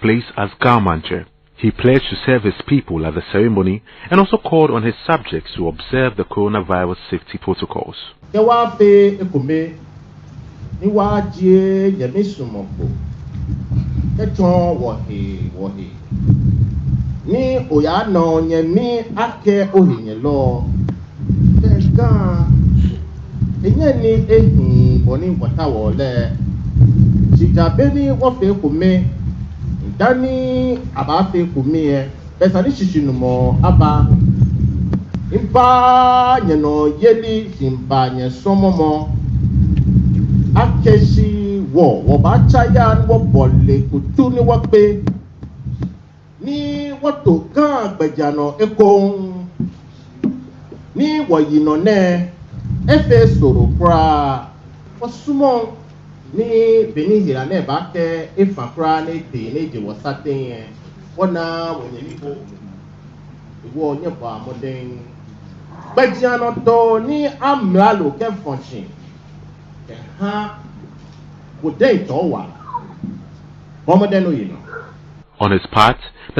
place as Mantse. He pledged to serve his people at the ceremony and also called on his subjects to observe the coronavirus safety protocols. Ni oyano nyemi ake ohinye lo tega enye ni ehin boni wata wole chijabeni wofe kume ndani abafe kume pesa ni shishinumo aba imba nyeno yeli simba nye somomo akeshi wo bacha ya wo bole kutuni wakpe ni wato kan gbejano ekon ni wayino ne efe soro pra osumo ni beni hira ne ba ke efa pra ne te ne je wasate yen wona wonye ni bo iwo nye ba moden gbejano to ni amlalo ke function ke ha wo den to wa bomoden no you know. On his part, the